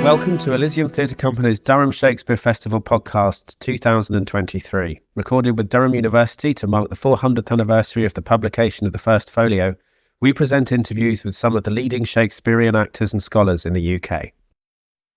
Welcome to Elysium Theatre Company's Durham Shakespeare Festival podcast 2023, recorded with Durham University to mark the 400th anniversary of the publication of the First Folio. We present interviews with some of the leading Shakespearean actors and scholars in the UK.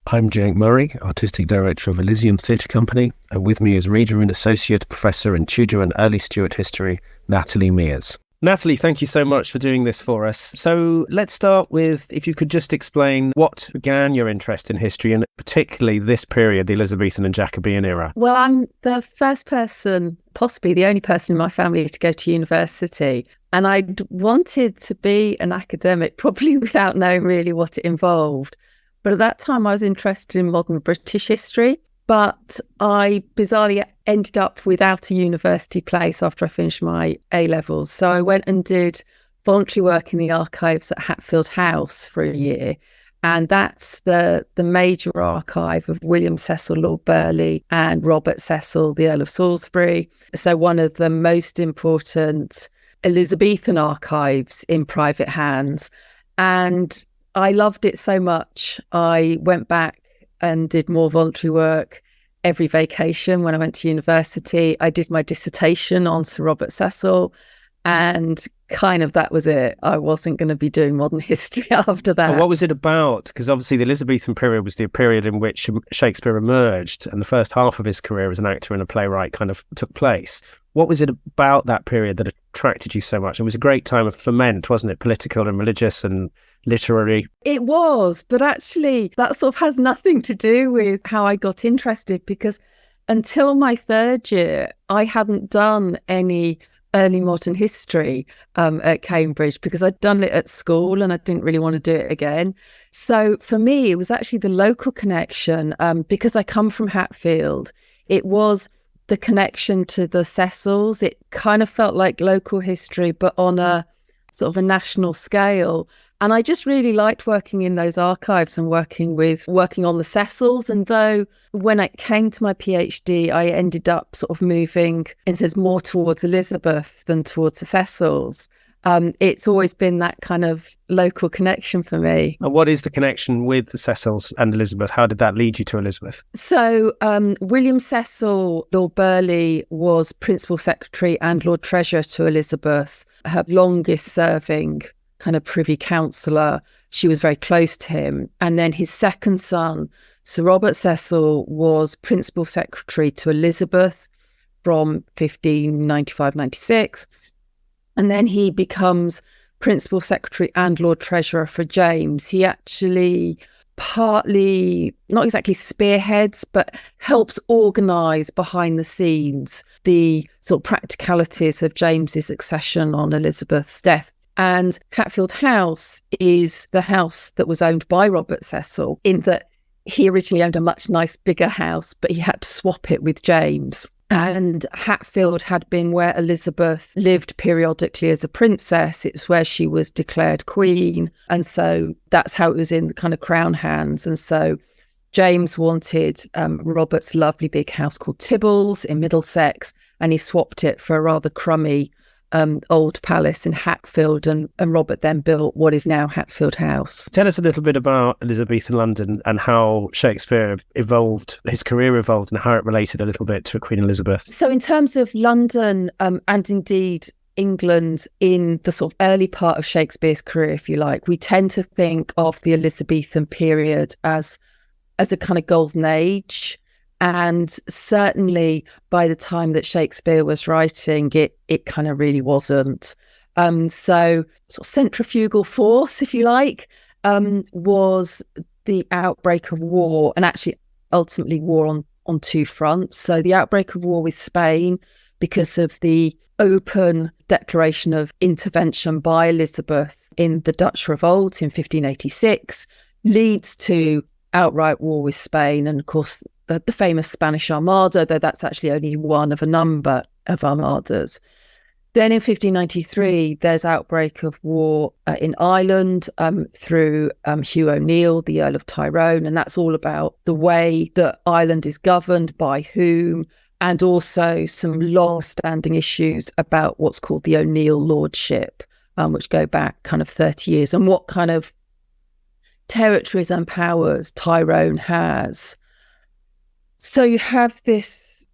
I'm Jake Murray, Artistic Director of Elysium Theatre Company, and with me is Reader and Associate Professor in Tudor and Early Stuart History, NATALIE MEARS. NATALIE, thank you so much for doing this for us. So let's start with, if you could just explain what began your interest in history, and particularly this period, the Elizabethan and Jacobean era. Well, I'm the first person, possibly the only person in my family to go to university. And I wanted to be an academic, probably without knowing really what it involved. But at that time, I was interested in modern British history. But I bizarrely ended up without a university place after I finished my A-levels. So I went and did voluntary work in the archives at Hatfield House for a year. And that's the major archive of William Cecil, Lord Burleigh, and Robert Cecil, the Earl of Salisbury. So one of the most important Elizabethan archives in private hands. And I loved it so much. I went back and did more voluntary work every vacation when I went to university. I did my dissertation on Sir Robert Cecil, and kind of that was it. I wasn't going to be doing modern history after that. And what was it about? Because obviously the Elizabethan period was the period in which Shakespeare emerged, and the first half of his career as an actor and a playwright kind of took place. What was it about that period that attracted you so much? It was a great time of ferment, wasn't it? Political and religious and literary. It was, but actually that sort of has nothing to do with how I got interested, because until my third year, I hadn't done any early modern history at Cambridge, because I'd done it at school and I didn't really want to do it again. So for me, it was actually the local connection, because I come from Hatfield. It was the connection to the Cecils. It kind of felt like local history, but on a sort of a national scale. And I just really liked working in those archives and working on the Cecils. And though when I came to my PhD, I ended up sort of moving, in a sense, more towards Elizabeth than towards the Cecils. It's always been that kind of local connection for me. And what is the connection with the Cecils and Elizabeth? How did that lead you to Elizabeth? So William Cecil, Lord Burleigh, was Principal Secretary and Lord Treasurer to Elizabeth, her longest serving kind of Privy Councillor. She was very close to him. And then his second son, Sir Robert Cecil, was Principal Secretary to Elizabeth from 1595-96. And then he becomes Principal Secretary and Lord Treasurer for James. He actually partly, not exactly spearheads, but helps organise behind the scenes the sort of practicalities of James's accession on Elizabeth's death. And Hatfield House is the house that was owned by Robert Cecil, in that he originally owned a much bigger house, but he had to swap it with James. And Hatfield had been where Elizabeth lived periodically as a princess. It's where she was declared queen. And so that's how it was in the kind of crown hands. And so James wanted Robert's lovely big house called Tibbles in Middlesex, and he swapped it for a rather crummy old palace in Hatfield, and Robert then built what is now Hatfield House. Tell us a little bit about Elizabethan London and how Shakespeare evolved, his career evolved, and how it related a little bit to Queen Elizabeth. So in terms of London, and indeed England in the sort of early part of Shakespeare's career, if you like, we tend to think of the Elizabethan period as a kind of golden age. And certainly by the time that Shakespeare was writing, it kind of really wasn't. So sort of centrifugal force, if you like, was the outbreak of war, and actually ultimately war on two fronts. So the outbreak of war with Spain, because of the open declaration of intervention by Elizabeth in the Dutch revolt in 1586, leads to outright war with Spain. And of course, the famous Spanish Armada, though that's actually only one of a number of armadas. Then in 1593, there's outbreak of war in Ireland through Hugh O'Neill, the Earl of Tyrone, and that's all about the way that Ireland is governed, by whom, and also some long-standing issues about what's called the O'Neill Lordship, which go back kind of 30 years, and what kind of territories and powers Tyrone has. So you have this,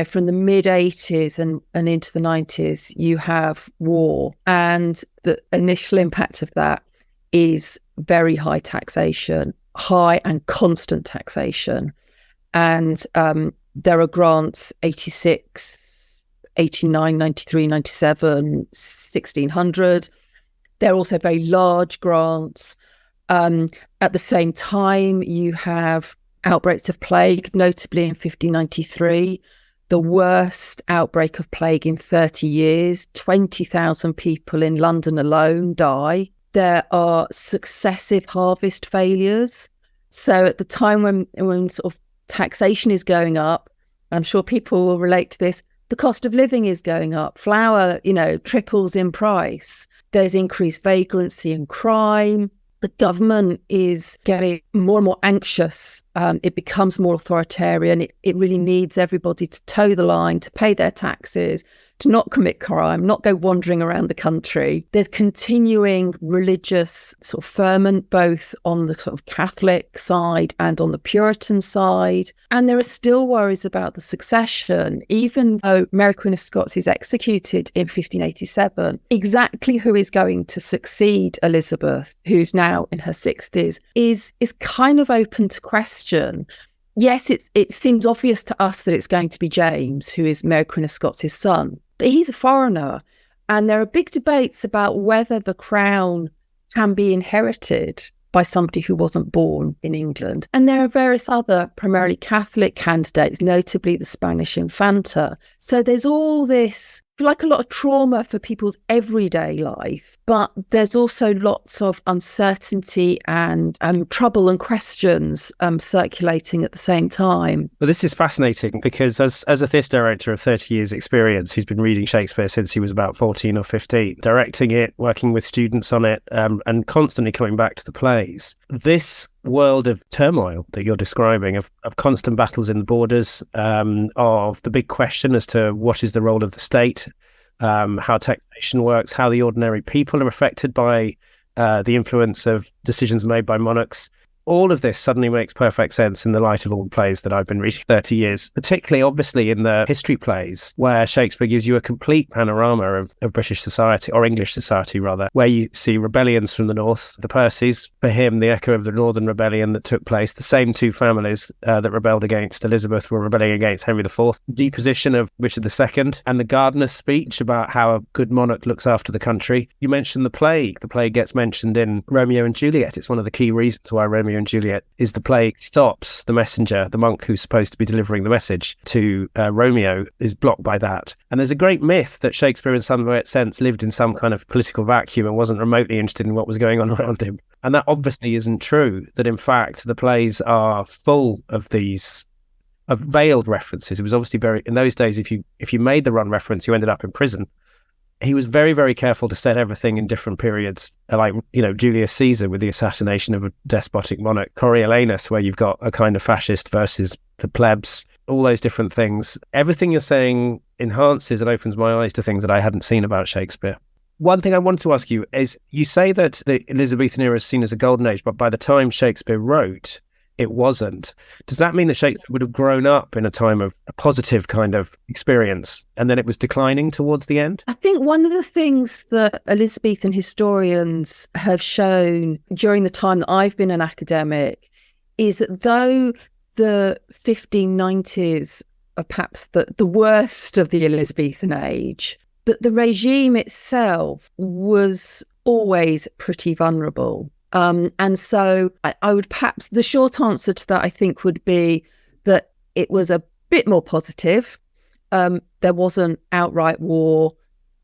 from the mid-80s and into the 90s, you have war. And the initial impact of that is very high taxation, high and constant taxation. And there are grants 86, 89, 93, 97, 1600. There are also very large grants. At the same time, you have outbreaks of plague, notably in 1593, the worst outbreak of plague in 30 years. 20,000 people in London alone die. There are successive harvest failures. So at the time when sort of taxation is going up, I'm sure people will relate to this, the cost of living is going up. Flour, triples in price. There's increased vagrancy and crime. The government is getting more and more anxious. It becomes more authoritarian. It really needs everybody to toe the line, to pay their taxes, to not commit crime, not go wandering around the country. There's continuing religious sort of ferment, both on the sort of Catholic side and on the Puritan side. And there are still worries about the succession, even though Mary Queen of Scots is executed in 1587. Exactly who is going to succeed Elizabeth, who's now in her 60s, is kind of open to question. Yes, it seems obvious to us that it's going to be James, who is Mary Queen of Scots' son, but he's a foreigner. And there are big debates about whether the crown can be inherited by somebody who wasn't born in England. And there are various other primarily Catholic candidates, notably the Spanish Infanta. So there's all this, like a lot of trauma for people's everyday life, but there's also lots of uncertainty and trouble and questions circulating at the same time. Well, this is fascinating because as a theatre director of 30 years experience, who's been reading Shakespeare since he was about 14 or 15, directing it, working with students on it, and constantly coming back to the plays, this world of turmoil that you're describing, of constant battles in the borders, of the big question as to what is the role of the state, how taxation works, how the ordinary people are affected by the influence of decisions made by monarchs. All of this suddenly makes perfect sense in the light of all the plays that I've been reading 30 years, particularly obviously in the history plays, where Shakespeare gives you a complete panorama of British society, or English society rather, where you see rebellions from the north, the Percys, for him the echo of the Northern Rebellion that took place. The same two families that rebelled against Elizabeth were rebelling against Henry IV, deposition of Richard II, and the gardener's speech about how a good monarch looks after the country. You mentioned the plague. The plague gets mentioned in Romeo and Juliet. It's one of the key reasons why Romeo and Juliet is the plague stops. The messenger, the monk who's supposed to be delivering the message to Romeo, is blocked by that. And there's a great myth that Shakespeare in some sense lived in some kind of political vacuum and wasn't remotely interested in what was going on around him. And that obviously isn't true, that in fact the plays are full of these veiled references. It was obviously in those days, if you made the wrong reference, you ended up in prison. He was very, very careful to set everything in different periods, like, Julius Caesar with the assassination of a despotic monarch, Coriolanus, where you've got a kind of fascist versus the plebs, all those different things. Everything you're saying enhances and opens my eyes to things that I hadn't seen about Shakespeare. One thing I wanted to ask you is, you say that the Elizabethan era is seen as a golden age, but by the time Shakespeare wrote, it wasn't. Does that mean that Shakespeare would have grown up in a time of a positive kind of experience and then it was declining towards the end? I think one of the things that Elizabethan historians have shown during the time that I've been an academic is that though the 1590s are perhaps the worst of the Elizabethan age, that the regime itself was always pretty vulnerable. And so I would perhaps, the short answer to that, I think, would be that it was a bit more positive. There wasn't outright war.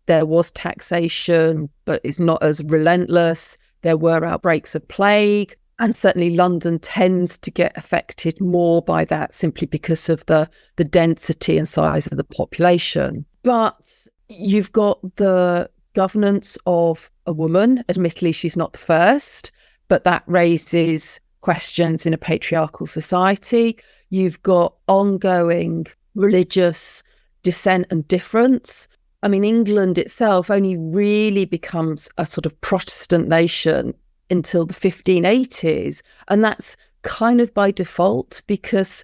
There was taxation, but it's not as relentless. There were outbreaks of plague. And certainly London tends to get affected more by that simply because of the density and size of the population. But you've got the governance of a woman. Admittedly, she's not the first, but that raises questions in a patriarchal society. You've got ongoing religious dissent and difference. I mean, England itself only really becomes a sort of Protestant nation until the 1580s. And that's kind of by default, because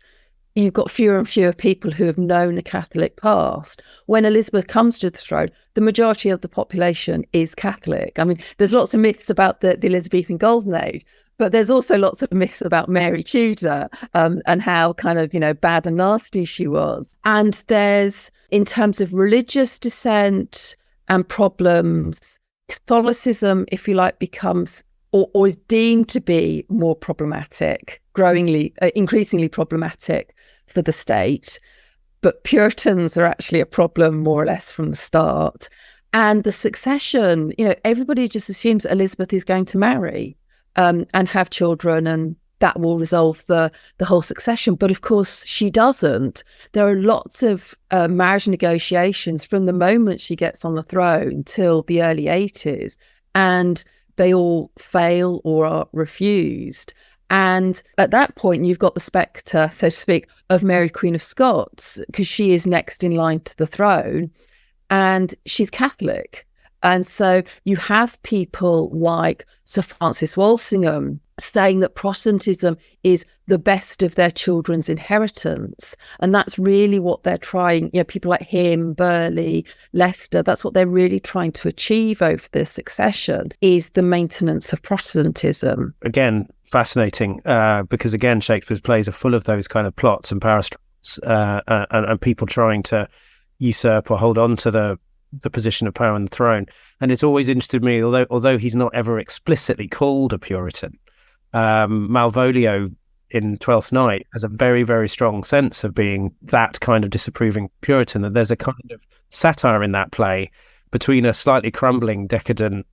you've got fewer and fewer people who have known a Catholic past. When Elizabeth comes to the throne, the majority of the population is Catholic. I mean, there's lots of myths about the Elizabethan Golden Age, but there's also lots of myths about Mary Tudor and how kind of, bad and nasty she was. And there's, in terms of religious dissent and problems, Catholicism, if you like, becomes or is deemed to be more problematic, increasingly problematic for the state. But Puritans are actually a problem more or less from the start. And the succession, everybody just assumes Elizabeth is going to marry and have children, and that will resolve the whole succession. But of course, she doesn't. There are lots of marriage negotiations from the moment she gets on the throne till the early 80s. And they all fail or are refused. And at that point, you've got the spectre, so to speak, of Mary, Queen of Scots, because she is next in line to the throne, and she's Catholic. And so you have people like Sir Francis Walsingham saying that Protestantism is the best of their children's inheritance. And that's really what they're trying, people like him, Burghley, Leicester, that's what they're really trying to achieve over the succession, is the maintenance of Protestantism. Again, fascinating, because again, Shakespeare's plays are full of those kind of plots and power struggles, and people trying to usurp or hold on to the position of power on the throne. And it's always interested me, although he's not ever explicitly called a Puritan, Malvolio in Twelfth Night has a very, very strong sense of being that kind of disapproving Puritan. And there's a kind of satire in that play between a slightly crumbling, decadent,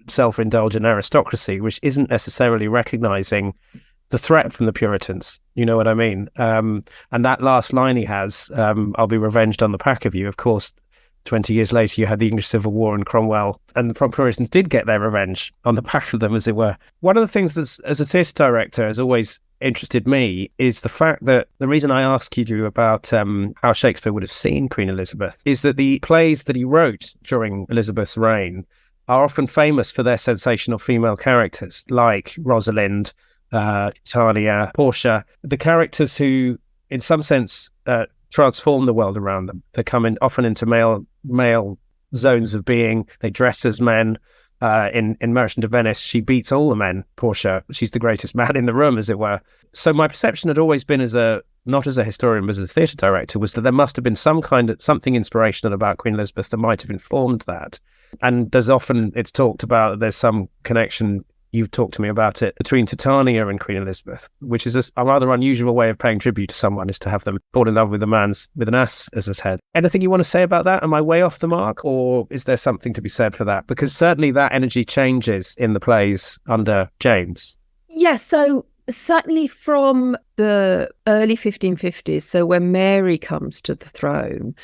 self-indulgent aristocracy, which isn't necessarily recognizing the threat from the Puritans. You know what I mean? And that last line he has, I'll be revenged on the pack of you. Of course, 20 years later, you had the English Civil War and Cromwell, and the Puritans did get their revenge on the back of them, as it were. One of the things that, as a theatre director, has always interested me is the fact that the reason I asked you about how Shakespeare would have seen Queen Elizabeth is that the plays that he wrote during Elizabeth's reign are often famous for their sensational female characters, like Rosalind, Titania, Portia, the characters who, in some sense, transform the world around them. They come in often into male zones of being. They dress as men. In Merchant of Venice, she beats all the men. Portia, she's the greatest man in the room, as it were. So my perception had always been, not as a historian, but as a theatre director, was that there must have been something inspirational about Queen Elizabeth that might have informed that. And it's talked about, there's some connection, you've talked to me about it, between Titania and Queen Elizabeth, which is a rather unusual way of paying tribute to someone, is to have them fall in love with an ass as his head. Anything you want to say about that? Am I way off the mark, or is there something to be said for that? Because certainly that energy changes in the plays under James. Yeah, so certainly from the early 1550s, so when Mary comes to the throne,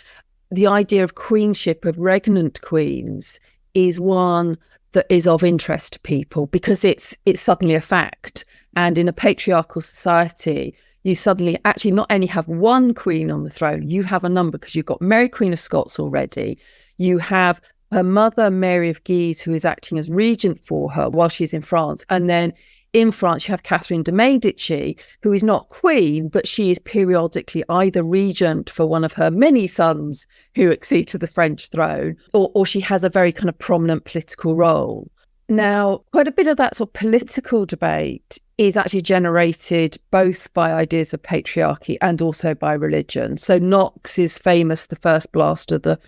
the idea of queenship, of regnant queens, is one that is of interest to people, because it's suddenly a fact. And in a patriarchal society, you suddenly actually not only have one queen on the throne, you have a number, because you've got Mary, Queen of Scots already. You have her mother, Mary of Guise, who is acting as regent for her while she's in France. And then in France, you have Catherine de Medici, who is not queen, but she is periodically either regent for one of her many sons who accede to the French throne, or she has a very kind of prominent political role. Now, quite a bit of that sort of political debate is actually generated both by ideas of patriarchy and also by religion. So Knox is famous, the first blast of the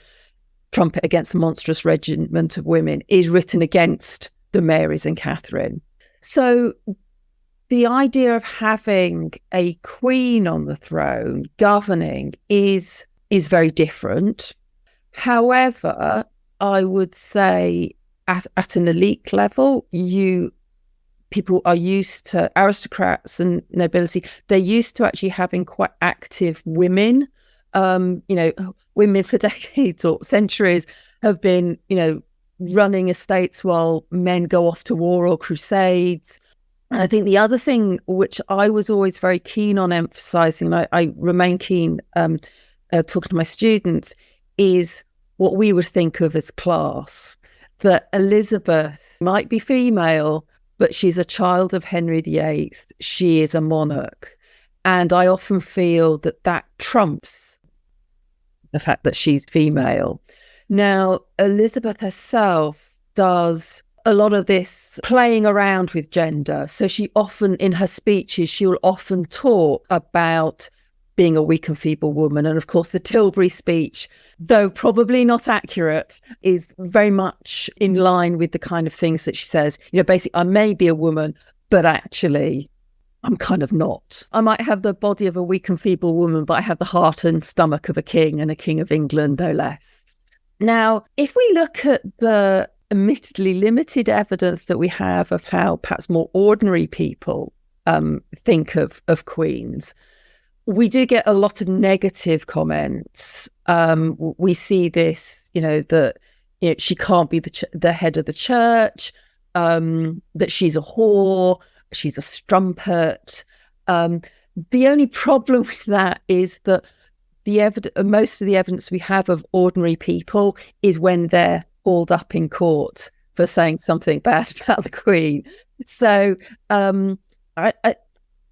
trumpet against the monstrous regiment of women is written against the Marys and Catherine. So the idea of having a queen on the throne governing is very different. However, I would say at an elite level, people are used to, aristocrats and nobility, they're used to actually having quite active women. Women for decades or centuries have been, running estates while men go off to war or crusades. And I think the other thing which I was always very keen on emphasising, I remain keen talking to my students, is what we would think of as class. That Elizabeth might be female, but she's a child of Henry VIII. She is a monarch. And I often feel that that trumps the fact that she's female. Now, Elizabeth herself does a lot of this playing around with gender. So she often, in her speeches, she will often talk about being a weak and feeble woman. And of course, the Tilbury speech, though probably not accurate, is very much in line with the kind of things that she says. Basically, I may be a woman, but actually, I'm kind of not. I might have the body of a weak and feeble woman, but I have the heart and stomach of a king, and a king of England, no less. Now, if we look at the admittedly limited evidence that we have of how perhaps more ordinary people think of queens, we do get a lot of negative comments. We see this, that she can't be the head of the church, that she's a whore, she's a strumpet. The only problem with that is that most of the evidence we have of ordinary people is when they're hauled up in court for saying something bad about the Queen. So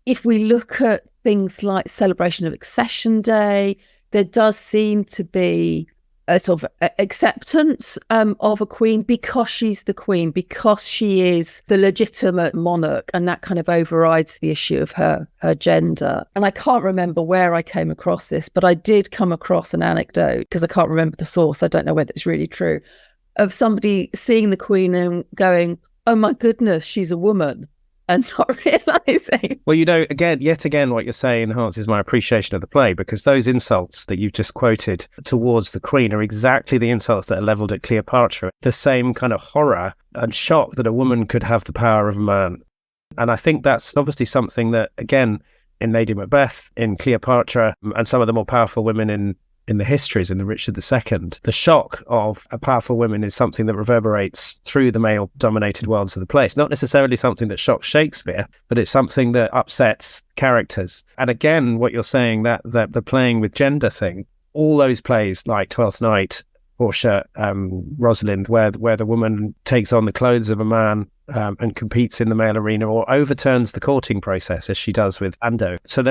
if we look at things like celebration of Accession Day, there does seem to be a sort of acceptance of a queen because she's the queen, because she is the legitimate monarch, and that kind of overrides the issue of her gender. And I can't remember where I came across this, but I did come across an anecdote, because I can't remember the source, I don't know whether it's really true, of somebody seeing the Queen and going, oh my goodness, she's a woman, and not realising. Well, yet again, what you're saying enhances my appreciation of the play, because those insults that you've just quoted towards the Queen are exactly the insults that are levelled at Cleopatra. The same kind of horror and shock that a woman could have the power of a man. And I think that's obviously something that, again, in Lady Macbeth, in Cleopatra, and some of the more powerful women in the histories, in the Richard II, the shock of a powerful woman is something that reverberates through the male-dominated worlds of the play. It's not necessarily something that shocks Shakespeare, but it's something that upsets characters. And again, what you're saying, that the playing with gender thing, all those plays like Twelfth Night, Portia, Rosalind, where the woman takes on the clothes of a man and competes in the male arena, or overturns the courting process, as she does with Ando. So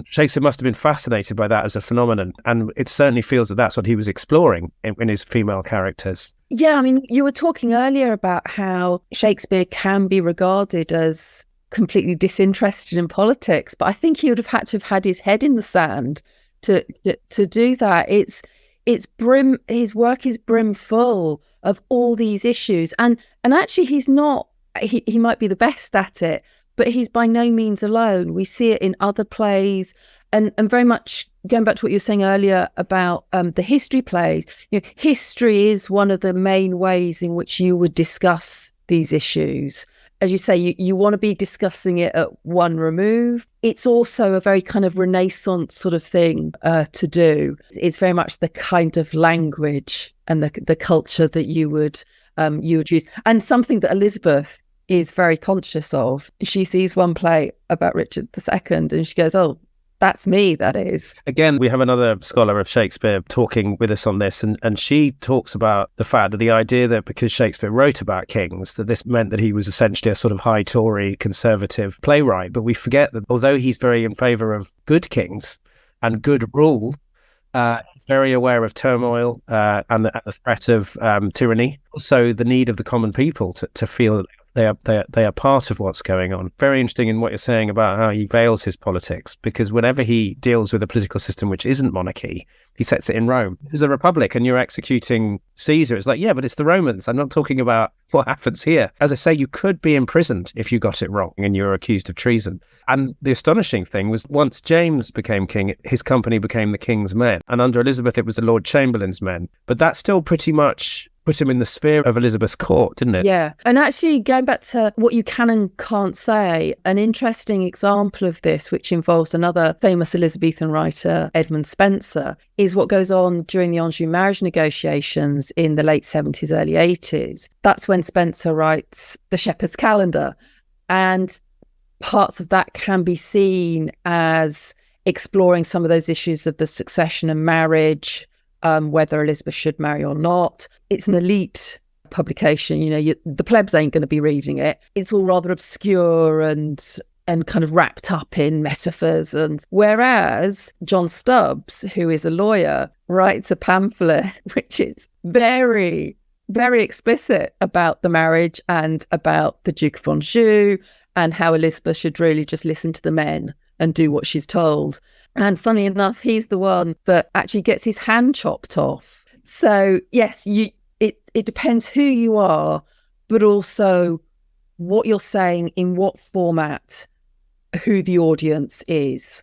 Shakespeare must have been fascinated by that as a phenomenon, and it certainly feels that that's what he was exploring in his female characters. Yeah, I mean, you were talking earlier about how Shakespeare can be regarded as completely disinterested in politics, but I think he would have had to have had his head in the sand to do that. His work is brimful of all these issues, and actually he's not, he might be the best at it, but he's by no means alone. We see it in other plays, and very much going back to what you were saying earlier about the history plays. History is one of the main ways in which you would discuss these issues. As you say, you want to be discussing it at one remove. It's also a very kind of Renaissance sort of thing to do. It's very much the kind of language and the culture that you would use, and something that Elizabeth is very conscious of. She sees one play about Richard II and she goes, oh, that's me, that is. Again, we have another scholar of Shakespeare talking with us on this, and she talks about the fact that the idea that because Shakespeare wrote about kings, that this meant that he was essentially a sort of high Tory conservative playwright. But we forget that although he's very in favour of good kings and good rule, he's very aware of turmoil and the threat of tyranny. Also, the need of the common people to feel that they are part of what's going on. Very interesting in what you're saying about how he veils his politics, because whenever he deals with a political system which isn't monarchy, he sets it in Rome. This is a republic and you're executing Caesar. It's like, yeah, but it's the Romans. I'm not talking about what happens here. As I say, you could be imprisoned if you got it wrong and you were accused of treason. And the astonishing thing was, once James became king, his company became the king's men. And under Elizabeth, it was the Lord Chamberlain's men. But that still pretty much put him in the sphere of Elizabeth's court, didn't it? Yeah. And actually, going back to what you can and can't say, an interesting example of this, which involves another famous Elizabethan writer, Edmund Spenser, is what goes on during the Anjou marriage negotiations in the late 70s, early 80s. That's when Spenser writes The Shepherd's Calendar. And parts of that can be seen as exploring some of those issues of the succession and marriage, whether Elizabeth should marry or not. It's an elite publication, the plebs ain't going to be reading it. It's all rather obscure and kind of wrapped up in metaphors. And whereas John Stubbs, who is a lawyer, writes a pamphlet which is very, very explicit about the marriage and about the Duke of Anjou and how Elizabeth should really just listen to the men and do what she's told. And funny enough, he's the one that actually gets his hand chopped off. So yes, it depends who you are, but also what you're saying, in what format, who the audience is.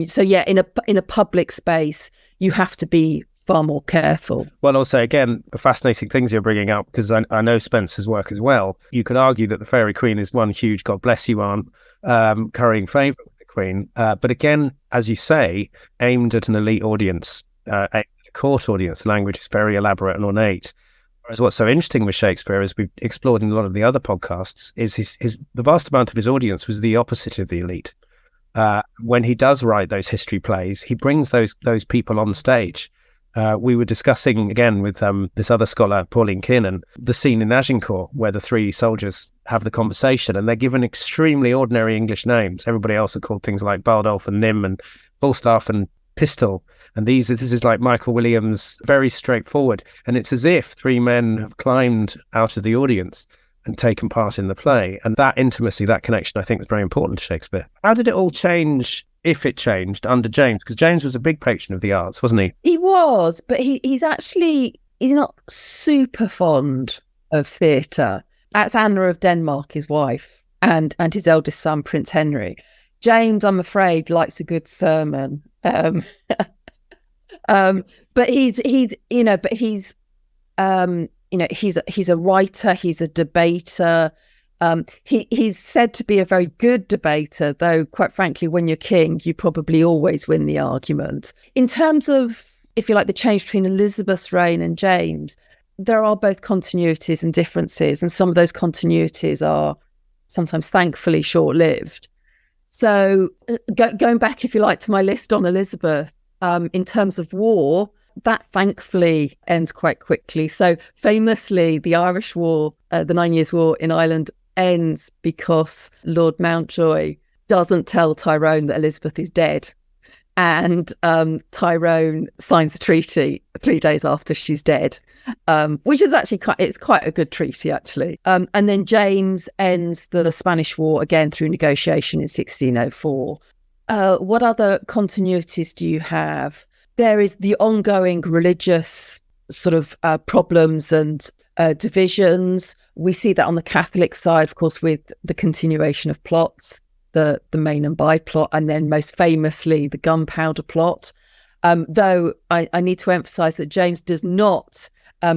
So yeah, in a public space, you have to be far more careful. Well, also, again, fascinating things you're bringing up, because I know Spencer's work as well. You could argue that the Fairy Queen is one huge God bless you aunt, currying favour with the Queen. But again, as you say, aimed at an elite audience, aimed at a court audience. The language is very elaborate and ornate. Whereas what's so interesting with Shakespeare, as we've explored in a lot of the other podcasts, is the vast amount of his audience was the opposite of the elite. When he does write those history plays, he brings those people on stage. We were discussing again with this other scholar, Pauline Kiernan, the scene in Agincourt where the three soldiers have the conversation, and they're given extremely ordinary English names. Everybody else are called things like Bardolph and Nym and Falstaff and Pistol. And this is like Michael Williams, very straightforward. And it's as if three men have climbed out of the audience and taken part in the play. And that intimacy, that connection, I think was very important to Shakespeare. How did it all change, if it changed, under James? Because James was a big patron of the arts, wasn't he? He was, but he's not super fond of theatre. That's Anna of Denmark, his wife, and his eldest son, Prince Henry. James, I'm afraid, likes a good sermon. But he's a writer, he's a debater. He's said to be a very good debater, though, quite frankly, when you're king, you probably always win the argument. In terms of, if you like, the change between Elizabeth's reign and James, there are both continuities and differences, and some of those continuities are sometimes thankfully short-lived. So going back, if you like, to my list on Elizabeth, in terms of war, that thankfully ends quite quickly. So famously, the Irish War, the 9 Years' War in Ireland, ends because Lord Mountjoy doesn't tell Tyrone that Elizabeth is dead. And Tyrone signs a treaty 3 days after she's dead, which is actually quite a good treaty, actually. And then James ends the Spanish War again through negotiation in 1604. What other continuities do you have? There is the ongoing religious sort of problems and divisions. We see that on the Catholic side, of course, with the continuation of plots, the Main and By plot, and then most famously the Gunpowder plot. Though I need to emphasise that James does not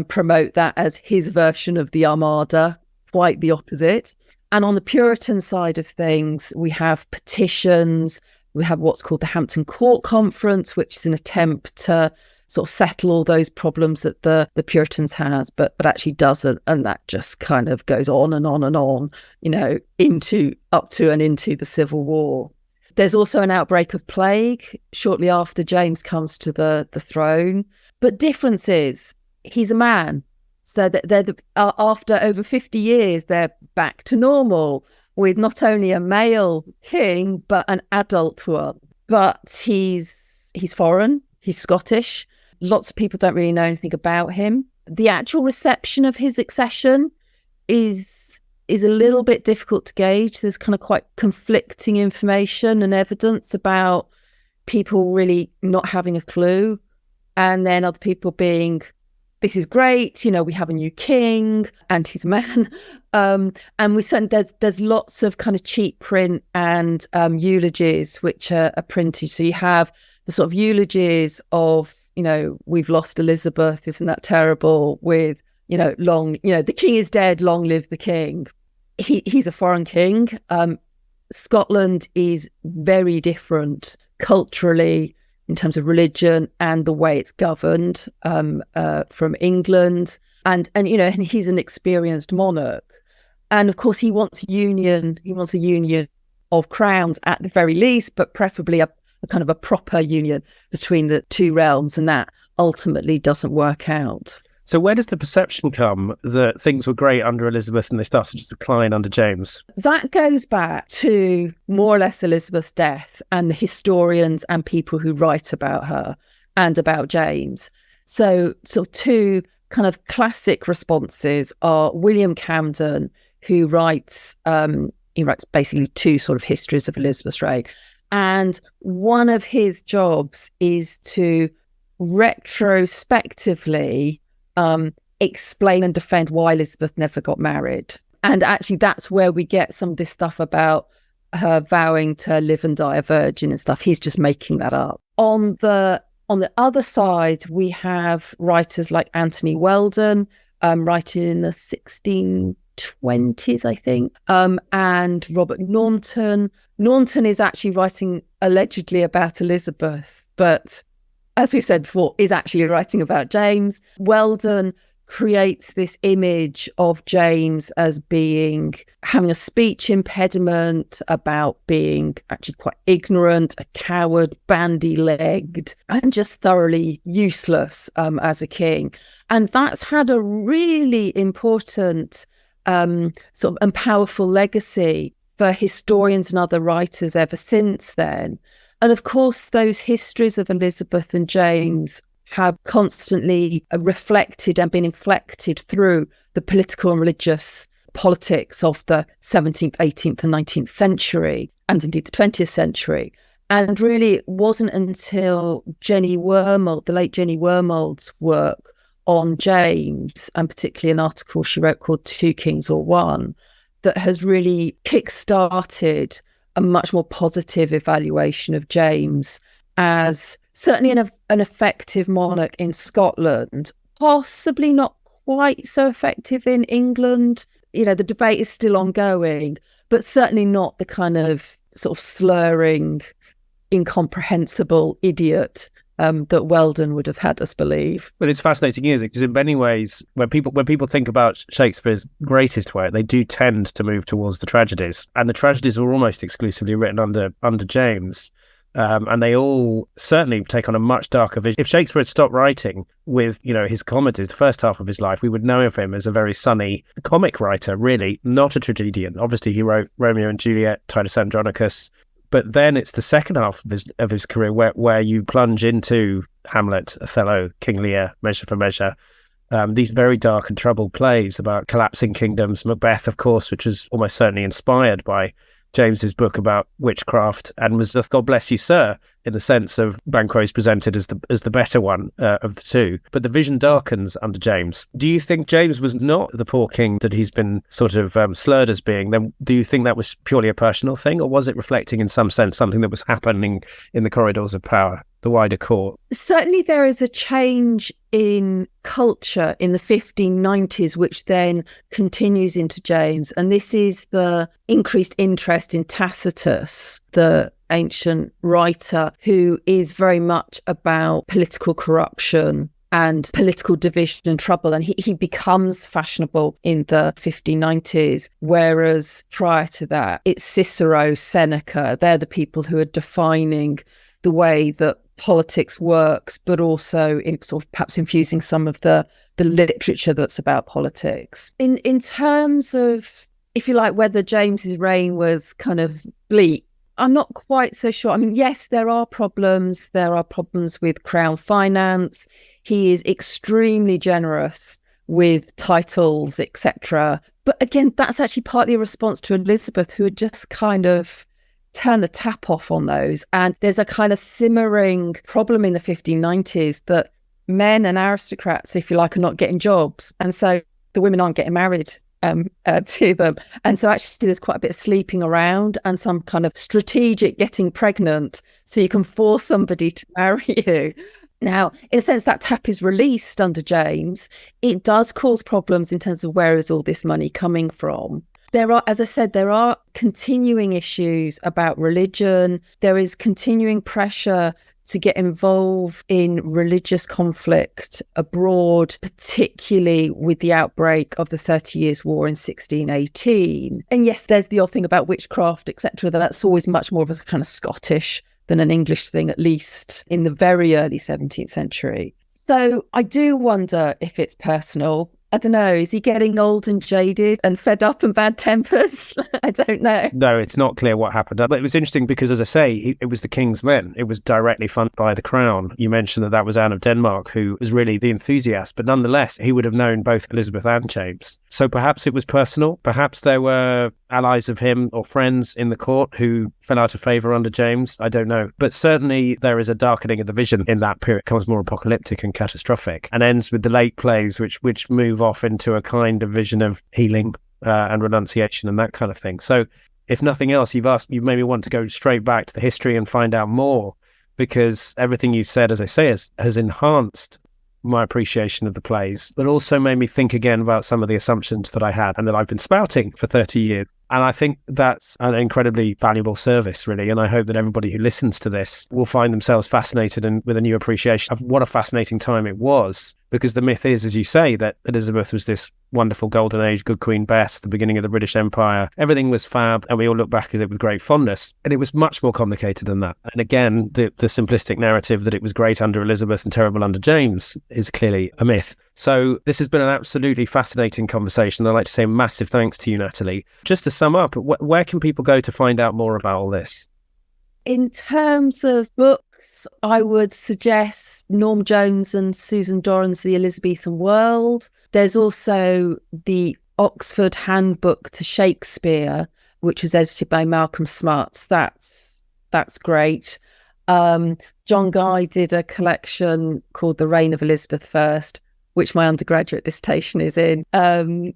promote that as his version of the Armada, quite the opposite. And on the Puritan side of things, we have petitions. We have what's called the Hampton Court Conference, which is an attempt to sort of settle all those problems that the Puritans has, but actually doesn't. And that just kind of goes on and on and on, up to and into the Civil War. There's also an outbreak of plague shortly after James comes to the throne. But difference is, he's a man. So that after over 50 years, they're back to normal with not only a male king, but an adult one. But he's foreign, he's Scottish. Lots of people don't really know anything about him. The actual reception of his accession is a little bit difficult to gauge. There's kind of quite conflicting information and evidence about people really not having a clue, and then other people being, this is great, we have a new king and he's a man. And we send, there's lots of kind of cheap print and eulogies which are printed. So you have the sort of eulogies of, we've lost Elizabeth, isn't that terrible? With, the king is dead, long live the king. He's a foreign king. Scotland is very different culturally in terms of religion and the way it's governed from England. And he's an experienced monarch. And of course, he wants a union of crowns at the very least, but preferably a kind of a proper union between the two realms. And that ultimately doesn't work out. So where does the perception come that things were great under Elizabeth and they started to decline under James? That goes back to more or less Elizabeth's death and the historians and people who write about her and about James. So two kind of classic responses are William Camden, who writes basically two sort of histories of Elizabeth's reign. And one of his jobs is to retrospectively explain and defend why Elizabeth never got married. And actually, that's where we get some of this stuff about her vowing to live and die a virgin and stuff. He's just making that up. On the other side, we have writers like Anthony Weldon, writing in the 1620s, I think, and Robert Naunton. Naunton is actually writing allegedly about Elizabeth, but as we've said before, is actually writing about James. Weldon creates this image of James as having a speech impediment, about being actually quite ignorant, a coward, bandy-legged, and just thoroughly useless as a king. And that's had a really important and powerful legacy for historians and other writers ever since then. And of course, those histories of Elizabeth and James have constantly reflected and been inflected through the political and religious politics of the 17th, 18th and 19th century, and indeed the 20th century. And really, it wasn't until the late Jenny Wormold's work on James, and particularly an article she wrote called Two Kings or One, that has really kick-started a much more positive evaluation of James as certainly an effective monarch in Scotland, possibly not quite so effective in England. The debate is still ongoing, but certainly not the kind of sort of slurring, incomprehensible idiot that Weldon would have had us believe. But it's fascinating, isn't it? Because in many ways, when people think about Shakespeare's greatest work, they do tend to move towards the tragedies, and the tragedies were almost exclusively written under James. And they all certainly take on a much darker vision. If Shakespeare had stopped writing with, his comedies, the first half of his life, we would know of him as a very sunny comic writer, really, not a tragedian. Obviously, he wrote Romeo and Juliet, Titus Andronicus, but then it's the second half of his career where you plunge into Hamlet, Othello, King Lear, Measure for Measure, these very dark and troubled plays about collapsing kingdoms. Macbeth, of course, which was almost certainly inspired by James's book about witchcraft, and was, God bless you, sir, in the sense of Banquo's presented as the better one of the two. But the vision darkens under James. Do you think James was not the poor king that he's been sort of slurred as being? Then do you think that was purely a personal thing, or was it reflecting in some sense something that was happening in the corridors of power, the wider court? Certainly there is a change in culture in the 1590s, which then continues into James. And this is the increased interest in Tacitus, the ancient writer, who is very much about political corruption and political division and trouble. And he becomes fashionable in the 1590s, whereas prior to that, it's Cicero, Seneca. They're the people who are defining the way that politics works, but also in sort of perhaps infusing some of the literature that's about politics. In terms of, if you like, whether James's reign was kind of bleak, I'm not quite so sure. I mean, yes, there are problems. There are problems with crown finance. He is extremely generous with titles, etc. But again, that's actually partly a response to Elizabeth, who had just kind of turn the tap off on those. And there's a kind of simmering problem in the 1590s that men and aristocrats, if you like, are not getting jobs. And so the women aren't getting married to them. And so actually there's quite a bit of sleeping around and some kind of strategic getting pregnant so you can force somebody to marry you. Now, in a sense, that tap is released under James. It does cause problems in terms of where is all this money coming from. There are, as I said, there are continuing issues about religion. There is continuing pressure to get involved in religious conflict abroad, particularly with the outbreak of the 30 Years' War in 1618. And yes, there's the odd thing about witchcraft, etc. That's always much more of a kind of Scottish than an English thing, at least in the very early 17th century. So I do wonder if it's personal. I don't know. Is he getting old and jaded and fed up and bad-tempered? I don't know. No, it's not clear what happened. But it was interesting because, as I say, it was the King's Men. It was directly funded by the Crown. You mentioned that was Anne of Denmark, who was really the enthusiast. But nonetheless, he would have known both Elizabeth and James. So perhaps it was personal. Perhaps there were allies of him or friends in the court who fell out of favour under James. I don't know. But certainly there is a darkening of the vision in that period. It becomes more apocalyptic and catastrophic and ends with the late plays, which move off into a kind of vision of healing and renunciation and that kind of thing. So if nothing else, you made me want to go straight back to the history and find out more, because everything you said, as I say, has enhanced my appreciation of the plays, but also made me think again about some of the assumptions that I had and that I've been spouting for 30 years. And I think that's an incredibly valuable service, really. And I hope that everybody who listens to this will find themselves fascinated and with a new appreciation of what a fascinating time it was. Because the myth is, as you say, that Elizabeth was this wonderful golden age, good Queen Bess, the beginning of the British Empire. Everything was fab, and we all look back at it with great fondness. And it was much more complicated than that. And again, the simplistic narrative that it was great under Elizabeth and terrible under James is clearly a myth. So this has been an absolutely fascinating conversation. I'd like to say massive thanks to you, Natalie. Just to sum up, where can people go to find out more about all this? In terms of books, I would suggest Norm Jones and Susan Doran's The Elizabethan World. There's also the Oxford Handbook to Shakespeare, which was edited by Malcolm Smarts. That's great. John Guy did a collection called The Reign of Elizabeth I, which my undergraduate dissertation is in.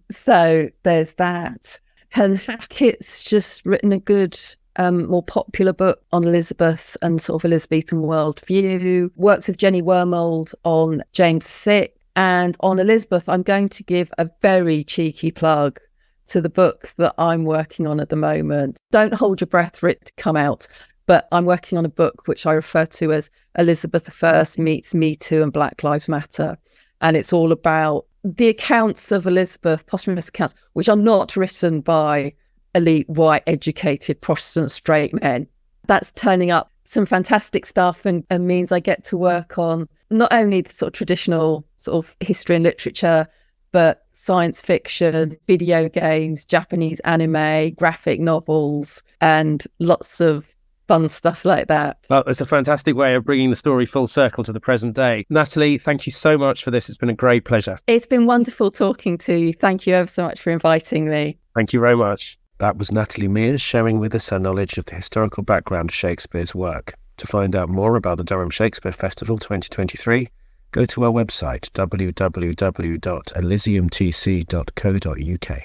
So there's that. Helen Hackett's just written a good, more popular book on Elizabeth and sort of Elizabethan worldview. Works of Jenny Wormold on James VI. And on Elizabeth, I'm going to give a very cheeky plug to the book that I'm working on at the moment. Don't hold your breath for it to come out. But I'm working on a book which I refer to as Elizabeth I meets Me Too and Black Lives Matter. And it's all about the accounts of Elizabeth, posthumous accounts, which are not written by elite, white, educated Protestant straight men. That's turning up some fantastic stuff and means I get to work on not only the sort of traditional sort of history and literature, but science fiction, video games, Japanese anime, graphic novels, and lots of fun stuff like that. Well, it's a fantastic way of bringing the story full circle to the present day. Natalie, thank you so much for this. It's been a great pleasure. It's been wonderful talking to you. Thank you ever so much for inviting me. Thank you very much. That was Natalie Mears sharing with us her knowledge of the historical background of Shakespeare's work. To find out more about the Durham Shakespeare Festival 2023, go to our website www.elysiumtc.co.uk.